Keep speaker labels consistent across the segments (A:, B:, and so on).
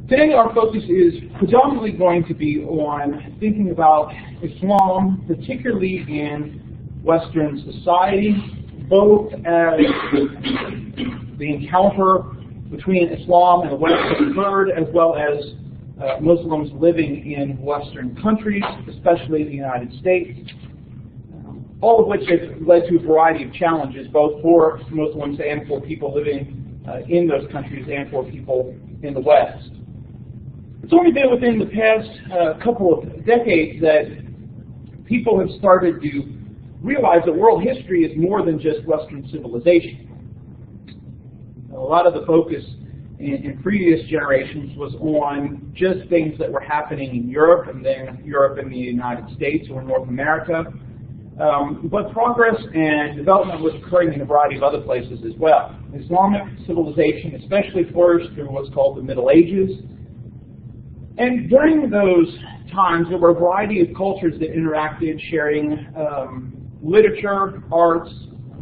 A: Today our focus is predominantly going to be on thinking about Islam, particularly in Western society, both as the encounter between Islam and the Western third, as well as Muslims living in Western countries, especially the United States, all of which have led to a variety of challenges, both for Muslims and for people living in those countries and for people in the West. It's only been within the past couple of decades that people have started to realize that world history is more than just Western civilization. A lot of the focus in previous generations was on just things that were happening in Europe, and then Europe and the United States or North America. But progress and development was occurring in a variety of other places as well. Islamic civilization especially flourished through what's called the Middle Ages. And during those times, there were a variety of cultures that interacted, sharing literature, arts,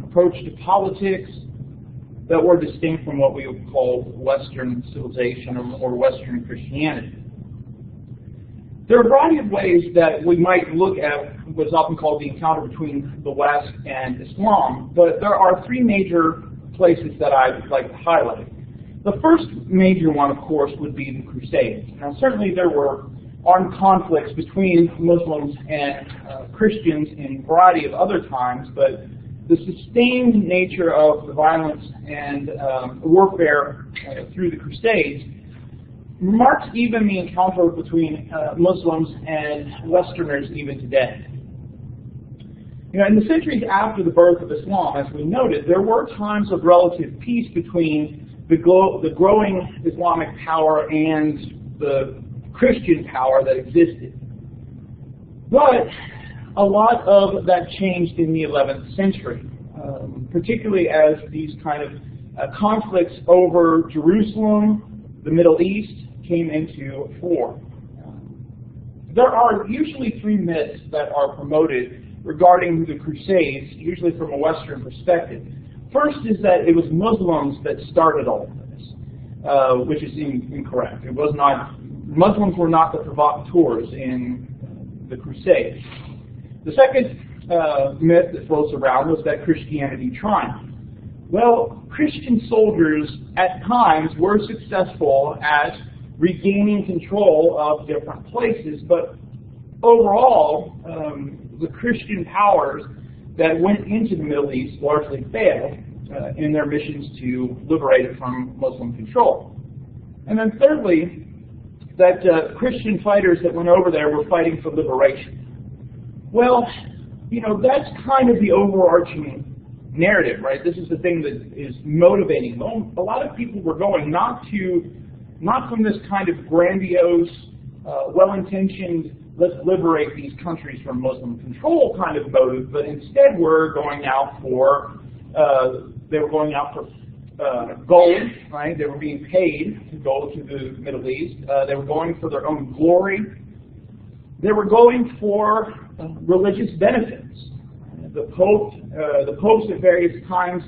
A: approach to politics that were distinct from what we would call Western civilization or Western Christianity. There are a variety of ways that we might look at what's often called the encounter between the West and Islam, but there are three major places that I'd like to highlight. The first major one, of course, would be the Crusades. Now, certainly there were armed conflicts between Muslims and Christians in a variety of other times, but the sustained nature of the violence and warfare through the Crusades marks even the encounter between Muslims and Westerners even today. You know, in the centuries after the birth of Islam, as we noted, there were times of relative peace between the growing Islamic power and the Christian power that existed. But a lot of that changed in the 11th century, particularly as these kind of conflicts over Jerusalem, the Middle East, came into fore. There are usually three myths that are promoted regarding the Crusades, usually from a Western perspective. First is that it was Muslims that started all of this, which is incorrect. It was not. Muslims were not the provocateurs in the Crusades. The second myth that floats around was that Christianity triumphed. Well, Christian soldiers at times were successful at regaining control of different places, but overall, the Christian powers that went into the Middle East largely failed in their missions to liberate it from Muslim control. And then thirdly, that Christian fighters that went over there were fighting for liberation. Well, you know, that's kind of the overarching narrative, right? This is the thing that is motivating. A lot of people were going not from this kind of grandiose, well-intentioned, let's liberate these countries from Muslim control kind of motive, but instead were going out for gold, right? They were being paid to go to the Middle East. They were going for their own glory. They were going for religious benefits. The popes at various times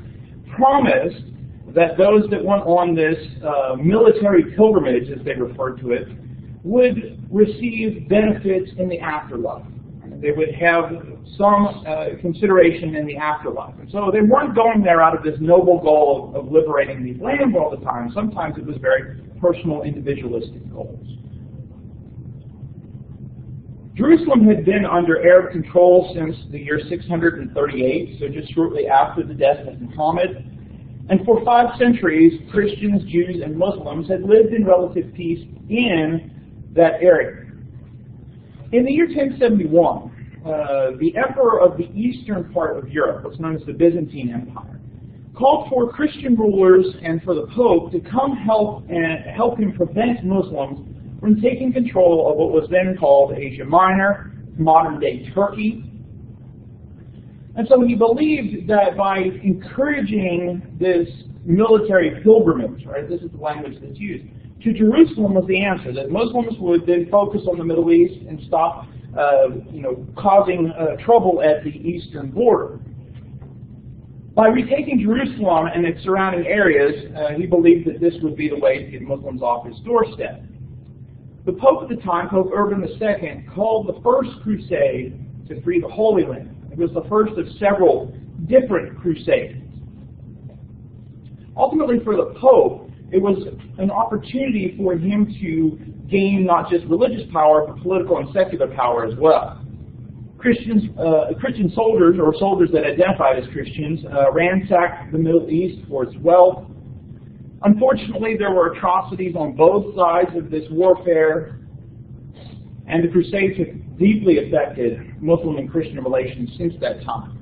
A: promised that those that went on this military pilgrimage, as they referred to it, would receive benefits in the afterlife. They would have some consideration in the afterlife. And so they weren't going there out of this noble goal of liberating these lands all the time. Sometimes it was very personal, individualistic goals. Jerusalem had been under Arab control since the year 638, so just shortly after the death of Muhammad. And for 5 centuries, Christians, Jews, and Muslims had lived in relative peace in that area. In the year 1071, the emperor of the eastern part of Europe, what's known as the Byzantine Empire, called for Christian rulers and for the Pope to come help him prevent Muslims from taking control of what was then called Asia Minor, modern-day Turkey. And so he believed that by encouraging this military pilgrimage, right, this is the language that's used, to Jerusalem was the answer, that Muslims would then focus on the Middle East and stop causing trouble at the eastern border. By retaking Jerusalem and its surrounding areas, he believed that this would be the way to get Muslims off his doorstep. The Pope at the time, Pope Urban II, called the first crusade to free the Holy Land. It was the first of several different crusades. Ultimately, for the Pope, it was an opportunity for him to gain not just religious power, but political and secular power as well. Christian soldiers, or soldiers that identified as Christians, ransacked the Middle East for its wealth. Unfortunately, there were atrocities on both sides of this warfare, and the Crusades have deeply affected Muslim and Christian relations since that time.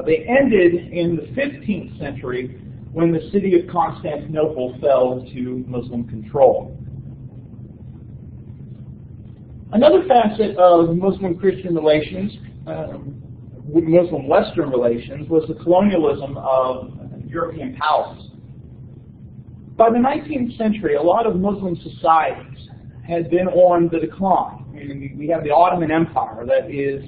A: They ended in the 15th century when the city of Constantinople fell to Muslim control. Another facet of Muslim-Christian relations, Muslim-Western relations, was the colonialism of European powers. By the 19th century, a lot of Muslim societies had been on the decline. I mean, we have the Ottoman Empire that is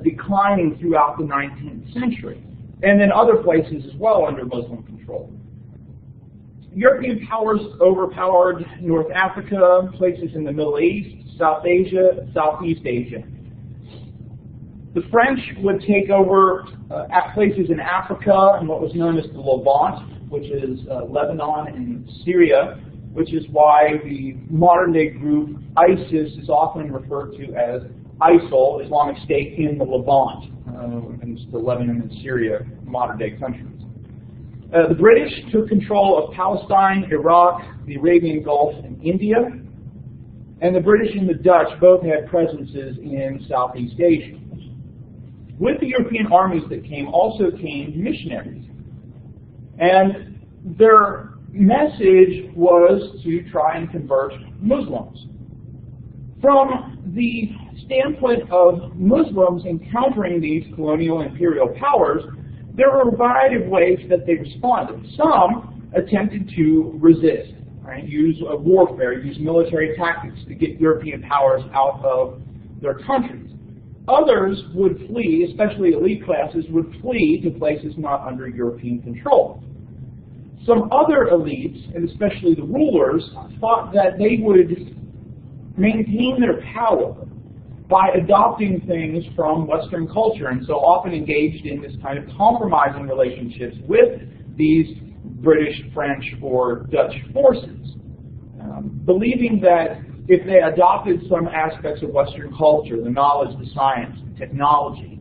A: declining throughout the 19th century, and then other places as well under Muslim control. European powers overpowered North Africa, places in the Middle East, South Asia, Southeast Asia. The French would take over places in Africa and what was known as the Levant, which is Lebanon and Syria, which is why the modern-day group ISIS is often referred to as ISIL, Islamic State in the Levant, and it's the Lebanon and Syria modern-day countries. The British took control of Palestine, Iraq, the Arabian Gulf, and India, and the British and the Dutch both had presences in Southeast Asia. With the European armies that came also came missionaries, and their message was to try and convert Muslims. From the standpoint of Muslims encountering these colonial imperial powers, there were a variety of ways that they responded. Some attempted to resist, right? Use warfare, use military tactics to get European powers out of their countries. Others would flee, especially elite classes, would flee to places not under European control. Some other elites, and especially the rulers, thought that they would maintain their power by adopting things from Western culture, and so often engaged in this kind of compromising relationships with these British, French, or Dutch forces, believing that if they adopted some aspects of Western culture, the knowledge, the science, the technology,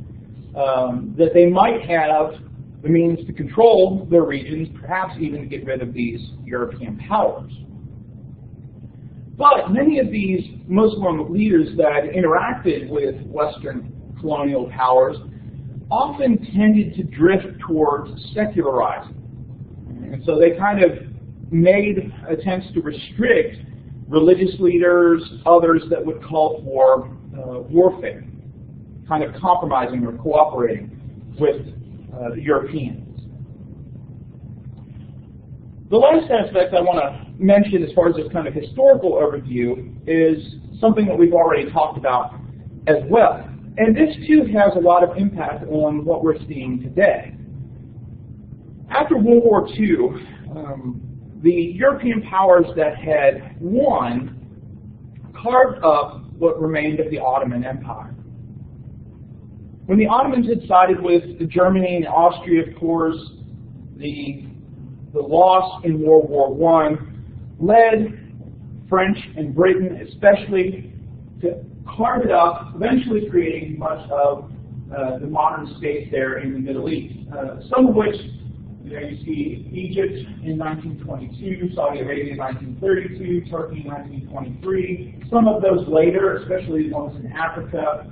A: that they might have the means to control their regions, perhaps even to get rid of these European powers. But many of these Muslim leaders that interacted with Western colonial powers often tended to drift towards secularizing. And so they kind of made attempts to restrict religious leaders, others that would call for warfare, kind of compromising or cooperating with the Europeans. The last aspect I want to mention as far as this kind of historical overview is something that we've already talked about as well. And this too has a lot of impact on what we're seeing today. After World War II, the European powers that had won carved up what remained of the Ottoman Empire. When the Ottomans had sided with Germany and Austria, of course, the loss in World War I led French and Britain especially to carve it up, eventually creating much of the modern space there in the Middle East. Some of which, you see Egypt in 1922, Saudi Arabia in 1932, Turkey in 1923, some of those later, especially the ones in Africa.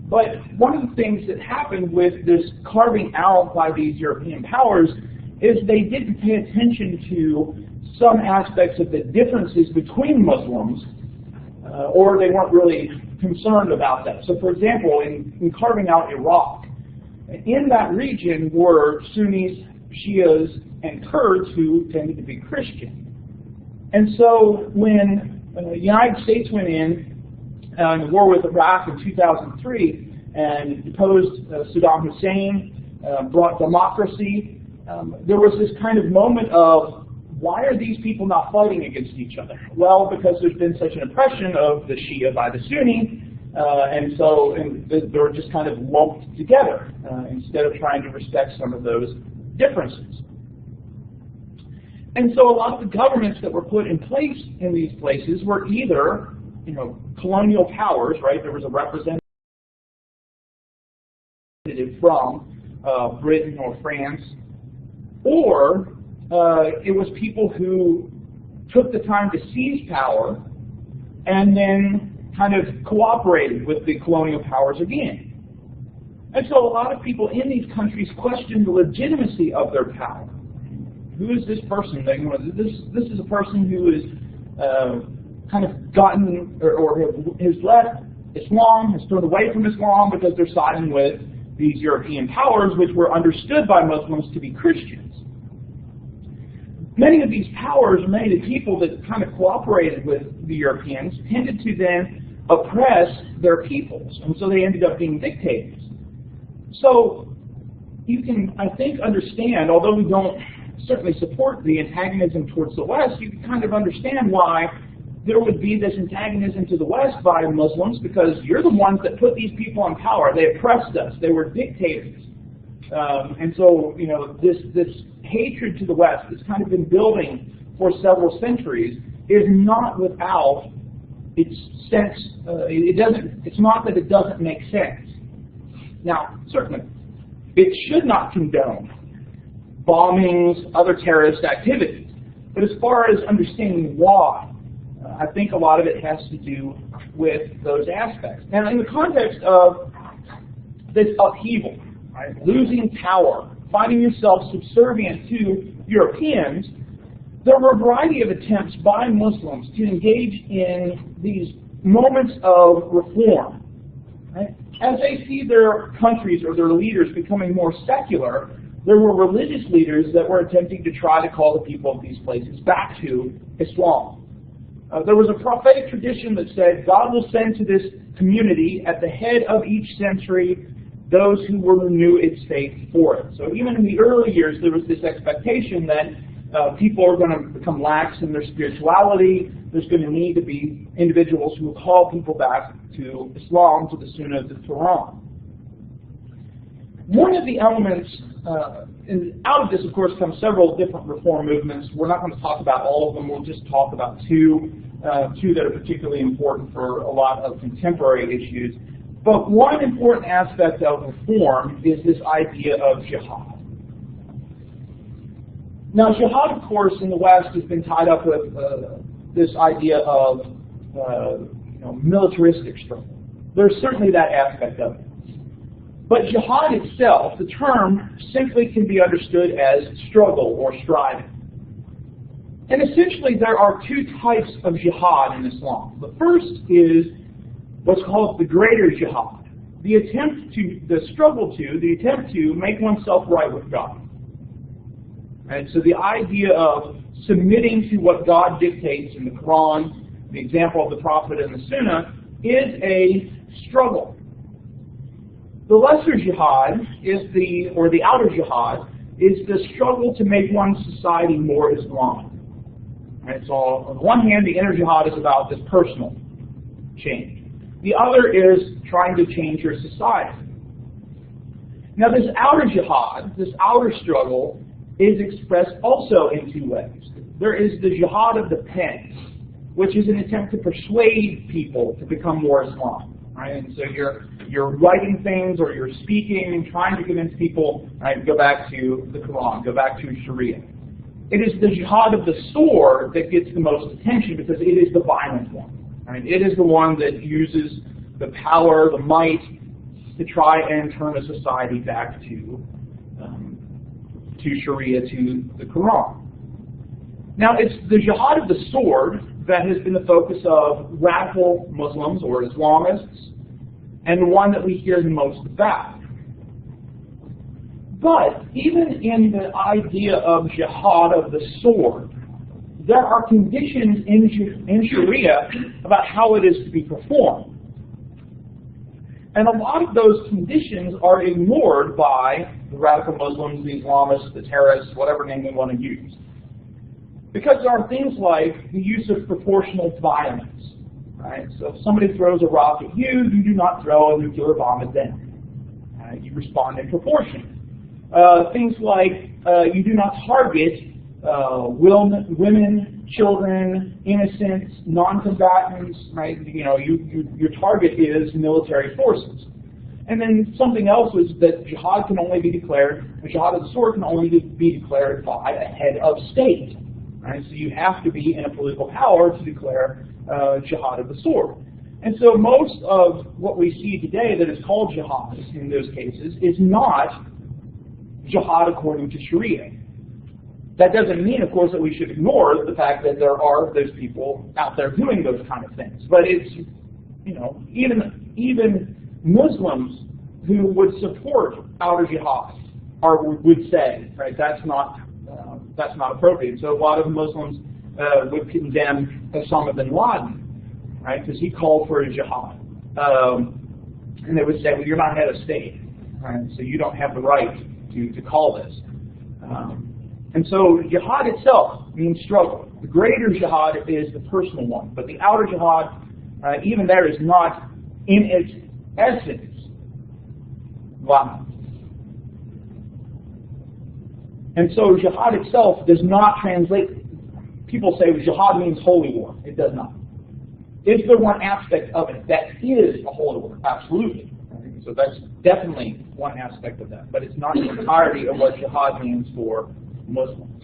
A: But one of the things that happened with this carving out by these European powers is they didn't pay attention to some aspects of the differences between Muslims, or they weren't really concerned about that. So for example, in carving out Iraq, in that region were Sunnis, Shias, and Kurds who tended to be Christian. And so when the United States went in the war with Iraq in 2003 and deposed Saddam Hussein, brought democracy, there was this kind of moment of why are these people not fighting against each other? Well, because there's been such an oppression of the Shia by the Sunni, and they're just kind of lumped together instead of trying to respect some of those differences. And so a lot of the governments that were put in place in these places were either, colonial powers, right? There was a representative from Britain or France, or it was people who took the time to seize power and then kind of cooperated with the colonial powers again. And so a lot of people in these countries questioned the legitimacy of their power. Who is this person? This is a person who is kind of gotten or has left Islam, has turned away from Islam because they're siding with these European powers, which were understood by Muslims to be Christians. Many of these powers, many of the people that kind of cooperated with the Europeans, tended to then oppress their peoples, and so they ended up being dictators. So you can, I think, understand, although we don't certainly support the antagonism towards the West, you can kind of understand why there would be this antagonism to the West by Muslims, because you're the ones that put these people in power. They oppressed us. They were dictators. And so, this hatred to the West that's kind of been building for several centuries is not without its sense. It's not that it doesn't make sense. Now, certainly, it should not condone bombings, other terrorist activities. But as far as understanding why, I think a lot of it has to do with those aspects. Now, in the context of this upheaval, right, losing power, finding yourself subservient to Europeans, there were a variety of attempts by Muslims to engage in these moments of reform. Right? As they see their countries or their leaders becoming more secular, there were religious leaders that were attempting to try to call the people of these places back to Islam. There was a prophetic tradition that said God will send to this community at the head of each century those who will renew its faith for it. So even in the early years, there was this expectation that people are going to become lax in their spirituality. There's going to need to be individuals who will call people back to Islam, to the Sunnah, to the Quran. One of the elements, and out of this, of course, come several different reform movements. We're not going to talk about all of them. We'll just talk about two that are particularly important for a lot of contemporary issues. But one important aspect of reform is this idea of jihad. Now, jihad, of course, in the West has been tied up with this idea of militaristic struggle. There's certainly that aspect of it. But jihad itself, the term, simply can be understood as struggle or striving. And essentially there are two types of jihad in Islam. The first is what's called the greater jihad, the attempt to make oneself right with God. And so the idea of submitting to what God dictates in the Quran, the example of the Prophet and the Sunnah, is a struggle. The lesser jihad or the outer jihad is the struggle to make one's society more Islamic. Right? So on the one hand, the inner jihad is about this personal change. The other is trying to change your society. Now this outer jihad, this outer struggle, is expressed also in two ways. There is the jihad of the pen, which is an attempt to persuade people to become more Islamic. Right? And so you're writing things or you're speaking and trying to convince people, right, go back to the Quran, go back to Sharia. It is the jihad of the sword that gets the most attention because it is the violent one. Right? It is the one that uses the power, the might, to try and turn a society back to Sharia, to the Quran. Now, it's the jihad of the sword that has been the focus of radical Muslims or Islamists, and the one that we hear the most about. But even in the idea of jihad of the sword, there are conditions in Sharia about how it is to be performed. And a lot of those conditions are ignored by the radical Muslims, the Islamists, the terrorists, whatever name we want to use. Because there are things like the use of proportional violence. Right? So if somebody throws a rock at you, you do not throw a nuclear bomb at them. You respond in proportion. Things like you do not target women, children, innocents, non-combatants. Right? Your target is military forces. And then something else was that jihad can only be declared, the jihad of the sword can only be declared by a head of state. Right? So you have to be in a political power to declare jihad of the sword. And so most of what we see today that is called jihad in those cases is not jihad according to Sharia. That doesn't mean, of course, that we should ignore the fact that there are those people out there doing those kind of things. But it's, even Muslims who would support outer jihad would say, right, that's not appropriate. So a lot of Muslims would condemn Osama bin Laden, right, because he called for a jihad. And they would say, well, you're not head of state, right, so you don't have the right to call this. And so jihad itself means struggle. The greater jihad is the personal one, but the outer jihad, even there, is not in its essence violence. And so jihad itself does not translate. People say jihad means holy war. It does not. Is there one aspect of it that is a holy war? Absolutely. So that's definitely one aspect of that. But it's not the entirety of what jihad means for Muslims.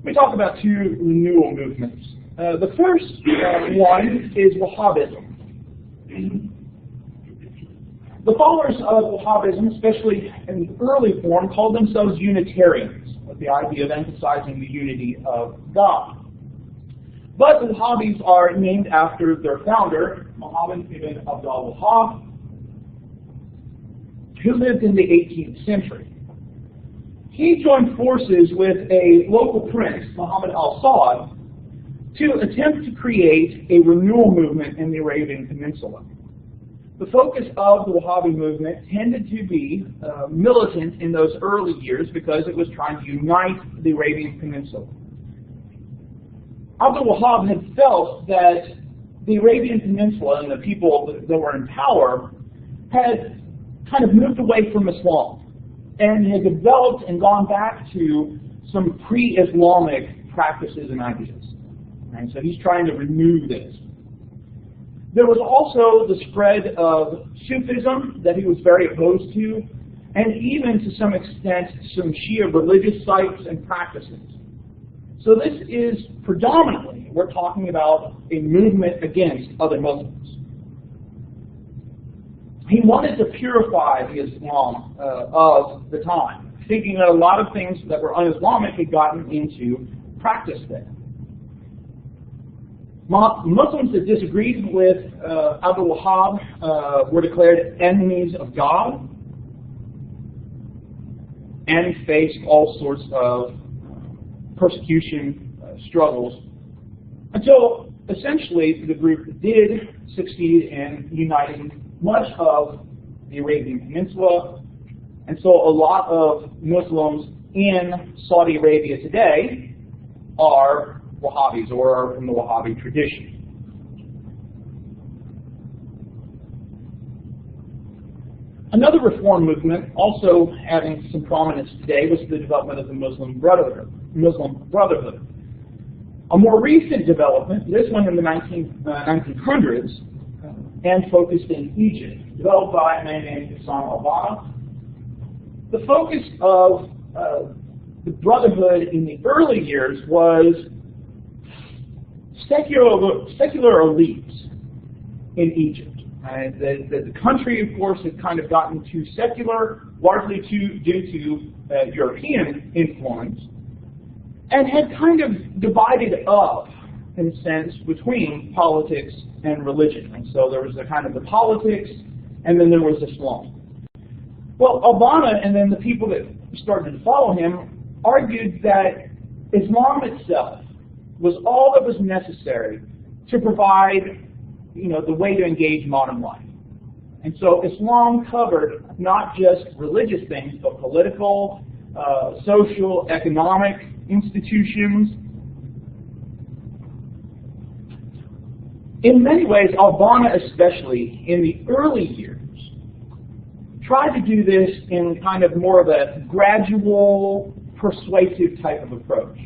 A: We talk about two renewal movements. The first one is Wahhabism. The followers of Wahhabism, especially in the early form, called themselves Unitarians, with the idea of emphasizing the unity of God. But the Wahhabis are named after their founder, Muhammad ibn Abdul Wahhab, who lived in the 18th century. He joined forces with a local prince, Muhammad al-Saud, to attempt to create a renewal movement in the Arabian Peninsula. The focus of the Wahhabi movement tended to be militant in those early years because it was trying to unite the Arabian Peninsula. Abdul Wahhab had felt that the Arabian Peninsula and the people that were in power had kind of moved away from Islam and had developed and gone back to some pre-Islamic practices and ideas. And so he's trying to renew this. There was also the spread of Sufism that he was very opposed to, and even to some extent some Shia religious sites and practices. So this is predominantly, we're talking about a movement against other Muslims. He wanted to purify the Islam of the time, thinking that a lot of things that were un-Islamic had gotten into practice there. Muslims that disagreed with Abdul Wahhab were declared enemies of God and faced all sorts of persecution, struggles, until essentially the group did succeed in uniting much of the Arabian Peninsula. And so a lot of Muslims in Saudi Arabia today are Wahhabis or are from the Wahhabi tradition. Another reform movement, also having some prominence today, was the development of the Muslim Brotherhood. A more recent development, this one in the 1900s, and focused in Egypt, developed by a man named Hassan al-Banna. The focus of the Brotherhood in the early years was secular elites in Egypt. The country, of course, had kind of gotten too secular, largely due to European influence, and had kind of divided up, in a sense, between politics and religion. And so there was the kind of the politics, and then there was Islam. Well, al-Banna and then the people that started to follow him argued that Islam itself was all that was necessary to provide, the way to engage modern life. And so Islam covered not just religious things, but political, social, economic, institutions. In many ways, Al-Banna especially, in the early years, tried to do this in kind of more of a gradual, persuasive type of approach.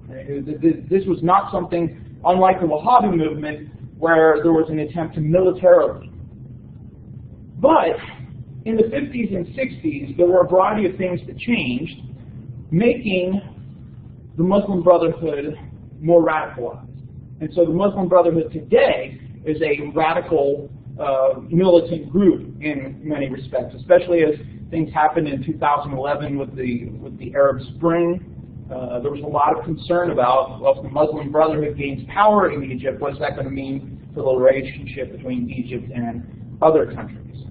A: This was not something, unlike the Wahhabi movement, where there was an attempt to militarily. But in the 50s and 60s, there were a variety of things that changed, making the Muslim Brotherhood more radicalized. And so the Muslim Brotherhood today is a radical militant group in many respects, especially as things happened in 2011 with the Arab Spring. There was a lot of concern about, well, if the Muslim Brotherhood gains power in Egypt, what's that going to mean for the relationship between Egypt and other countries?